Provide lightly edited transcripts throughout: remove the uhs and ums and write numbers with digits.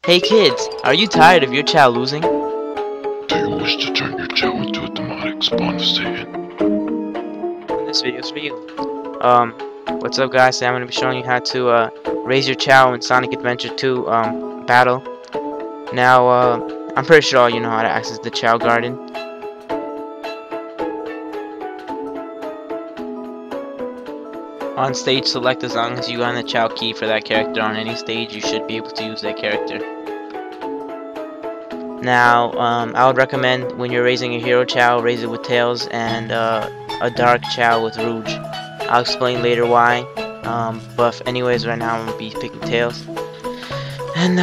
Hey kids, are you tired of your Chao losing? Do you wish to turn your Chao into a demonic spawn Satan? This video is for you. What's up guys? Today I'm going to be showing you how to raise your Chao in Sonic Adventure 2 battle. Now, I'm pretty sure all you know how to access the Chao Garden. On stage select, as long as you got the Chao key for that character on any stage, you should be able to use that character. Now, I would recommend when you're raising a hero Chao, raise it with Tails and a dark Chao with Rouge. I'll explain later why. But anyways, right now I'm gonna be picking Tails. And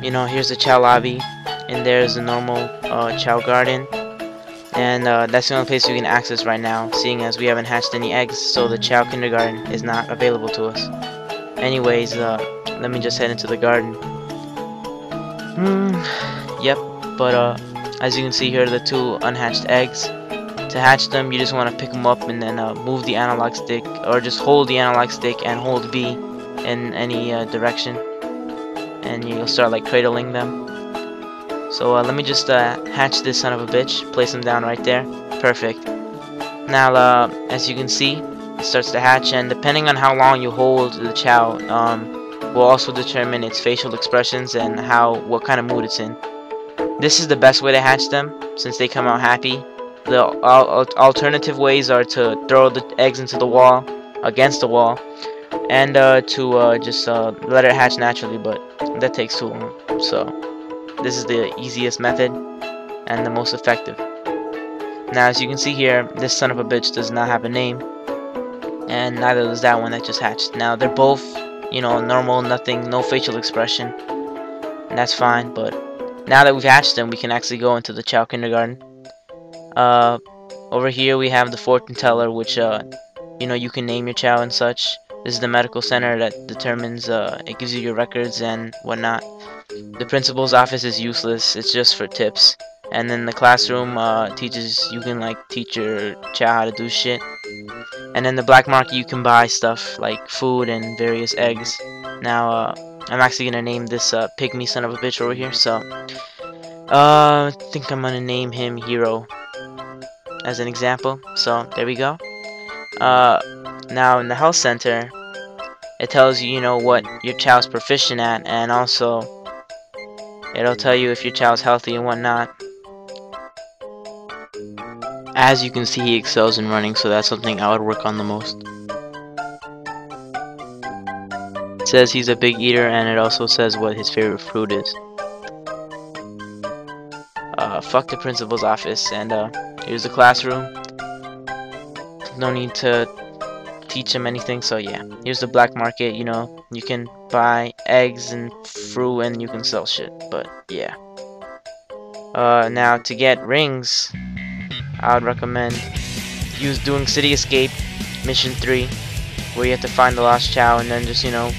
you know, here's the Chao lobby, and there's the normal Chao garden. And that's the only place we can access right now, seeing as we haven't hatched any eggs, so the Chao kindergarten is not available to us. Anyways, let me just head into the garden. Yep, but as you can see here, the two unhatched eggs. To hatch them, you just want to pick them up and then move the analog stick, or just hold the analog stick and hold B in any direction, and you'll start like cradling them. So let me just hatch this son of a bitch, place him down right there. Perfect. Now as you can see, it starts to hatch, and depending on how long you hold the Chao will also determine its facial expressions and what kind of mood it's in. This is the best way to hatch them, since they come out happy. The alternative ways are to throw the eggs into the wall, against the wall, and to just let it hatch naturally, but that takes too long. So this is the easiest method and the most effective. Now as you can see here, this son of a bitch does not have a name, and neither does that one that just hatched. Now they're both, you know, normal, nothing, no facial expression, and that's fine. But now that we've hatched them, we can actually go into the Chao kindergarten. Over here we have the fortune teller, which you know, you can name your Chao and such. This is the medical center that determines it gives you your records and whatnot. The principal's office is useless, it's just for tips. And then the classroom teaches, you can like teach your Chao how to do shit. And then the black market, you can buy stuff like food and various eggs. Now I'm actually gonna name this pygmy son of a bitch over here, so I think I'm gonna name him Hero as an example. So there we go. Now in the health center, it tells you, you know, what your Chao's proficient at, and also it'll tell you if your Chao's healthy and whatnot. As you can see, he excels in running, so that's something I would work on the most. It says he's a big eater, and it also says what his favorite fruit is. Fuck the principal's office, and here's the classroom. No need to teach him anything, so yeah. Here's the black market, you know, you can buy eggs and fruit and you can sell shit, but yeah. Now to get rings, I would recommend doing City Escape Mission 3, where you have to find the lost Chao, and then just, you know,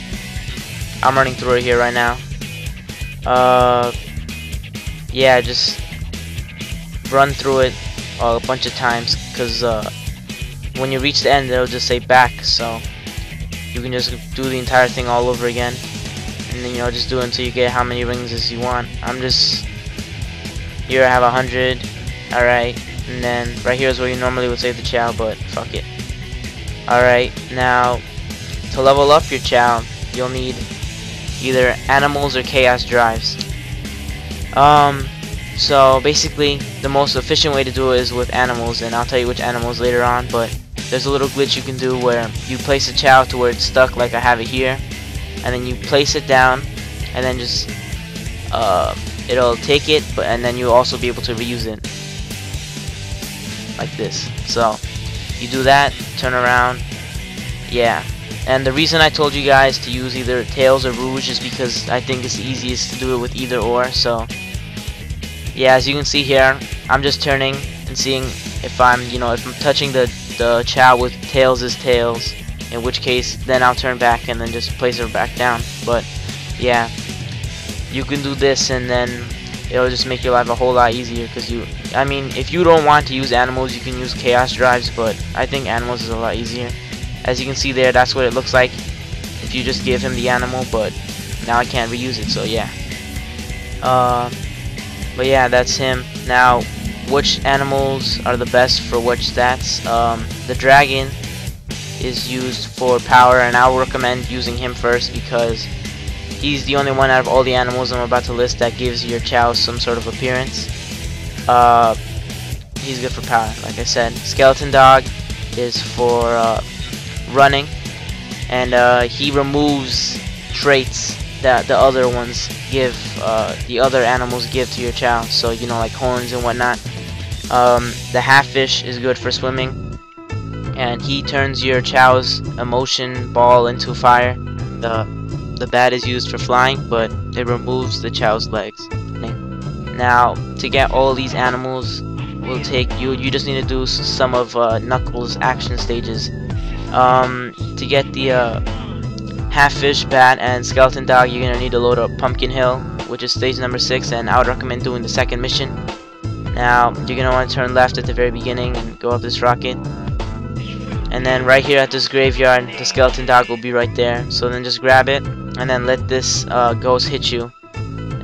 I'm running through it here right now. Yeah, just run through it a bunch of times, because when you reach the end, it'll just say back, so you can just do the entire thing all over again, and then, you know, just do it until you get how many rings as you want. I'm just here, I have 100. Alright, and then right here is where you normally would save the Chao, but fuck it. Alright, now to level up your Chao, you'll need either animals or chaos drives. So basically the most efficient way to do it is with animals, and I'll tell you which animals later on, but there's a little glitch you can do where you place a Chao to where it's stuck, like I have it here, and then you place it down, and then just it'll take it, and then you'll also be able to reuse it like this. So you do that, turn around, yeah. And the reason I told you guys to use either Tails or Rouge is because I think it's the easiest to do it with either or. So yeah, as you can see here, I'm just turning and seeing if I'm, you know, if I'm touching the Chao with Tails' tails, in which case then I'll turn back and then just place her back down. But yeah, you can do this, and then it'll just make your life a whole lot easier, because I mean, if you don't want to use animals, you can use chaos drives, but I think animals is a lot easier. As you can see there, that's what it looks like if you just give him the animal, but now I can't reuse it, so yeah. Uh, but yeah, that's him. Now, which animals are the best for which stats? The dragon is used for power, and I would recommend using him first because he's the only one out of all the animals I'm about to list that gives your Chao some sort of appearance. He's good for power, like I said. Skeleton Dog is for running, and he removes traits that the other ones give, the other animals give to your Chao. So you know, like horns and whatnot. The half fish is good for swimming, and he turns your Chao's emotion ball into fire. The bat is used for flying, but it removes the Chao's legs. Now, to get all these animals will take you. You just need to do some of Knuckles' action stages. To get the half fish, bat, and skeleton dog, you're gonna need to load up Pumpkin Hill, which is stage number 6, and I would recommend doing the second mission. Now, you're gonna want to turn left at the very beginning and go up this rocket. And then right here at this graveyard, the skeleton dog will be right there. So then just grab it, and then let this ghost hit you.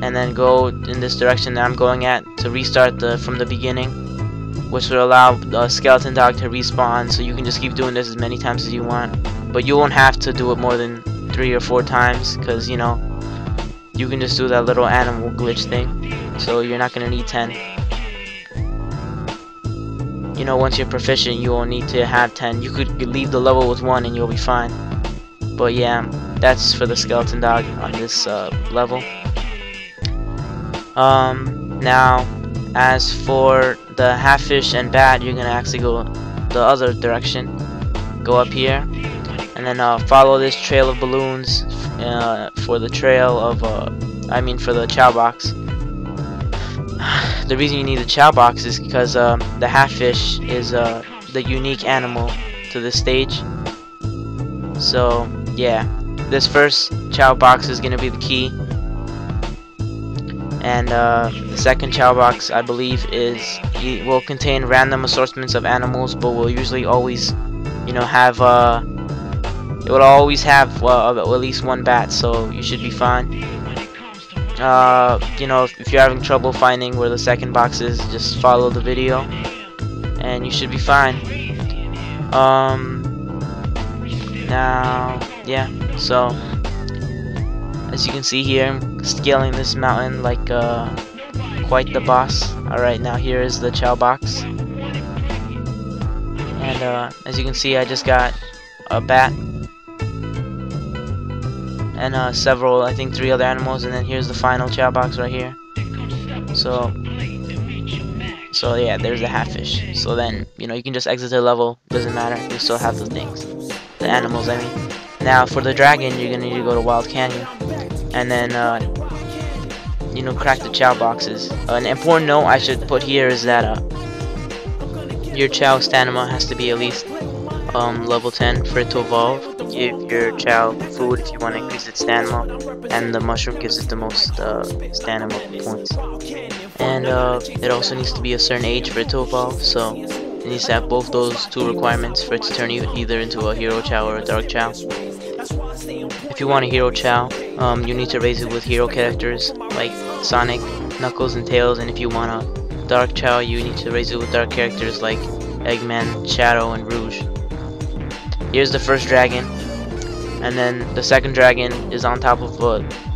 And then go in this direction that I'm going at to restart from the beginning, which will allow the skeleton dog to respawn. So you can just keep doing this as many times as you want. But you won't have to do it more than 3 or 4 times, because, you know, you can just do that little animal glitch thing. So you're not going to need 10. You know, once you're proficient, you won't need to have 10. You could leave the level with 1 and you'll be fine. But yeah, that's for the skeleton dog on this level. Now, as for the half fish and bat, you're gonna actually go the other direction. Go up here, and then follow this trail of balloons for the trail of, for the Chao box. The reason you need the Chao box is because the half fish is the unique animal to this stage. So yeah, this first Chao box is gonna be the key, and the second Chao box, I believe, will contain random assortments of animals, but will usually always, you know, have it will always have at least 1 bat, so you should be fine. You know, if you're having trouble finding where the second box is, just follow the video and you should be fine. Now, yeah, so as you can see here, I'm scaling this mountain like quite the boss. Alright, now here is the Chao box, and as you can see, I just got a bat and several, I think 3 other animals, and then here's the final Chao box right here. So yeah, there's the half fish. So then, you know, you can just exit the level, doesn't matter, you still have the things, the animals, I mean. Now for the dragon, you're gonna need to go to Wild Canyon, and then you know, crack the Chao boxes. An important note I should put here is that your Chao stamina has to be at least level 10 for it to evolve. Give your Chao food if you want to increase its stamina, and the mushroom gives it the most stamina points. And it also needs to be a certain age for it to evolve, so it needs to have both those 2 requirements for it to turn you either into a hero Chao or a dark Chao. If you want a hero Chao, you need to raise it with hero characters like Sonic, Knuckles, and Tails, and if you want a dark Chao, you need to raise it with dark characters like Eggman, Shadow, and Rouge. Here's the first dragon, and then the second dragon is on top of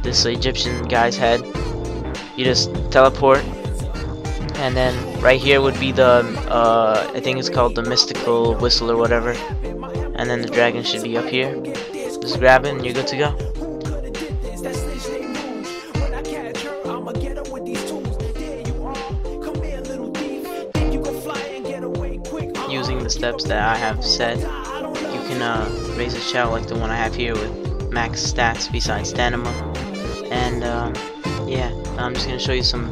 this Egyptian guy's head. You just teleport, and then right here would be the I think it's called the mystical whistle or whatever, and then the dragon should be up here. Just grab it and you're good to go. Using the steps that I have said, you can raise a Chao like the one I have here with max stats besides stamina. And yeah, I'm just gonna show you some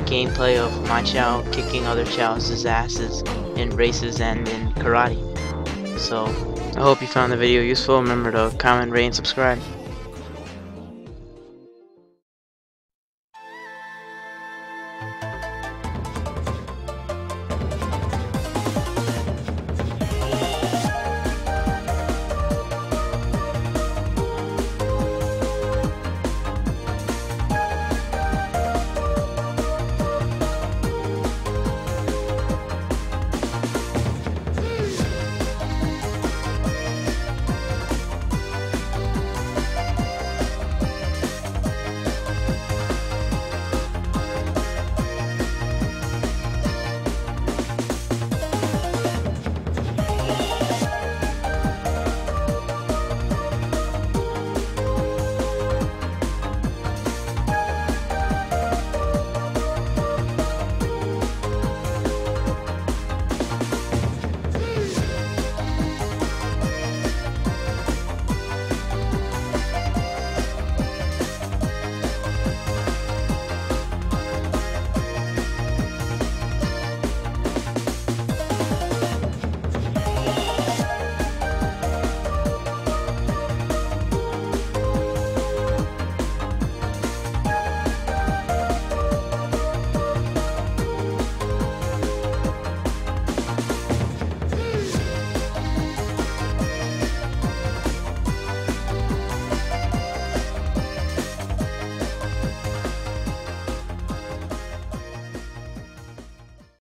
gameplay of my Chao kicking other Chao's asses in races and in karate. So I hope you found the video useful. Remember to comment, rate, and subscribe.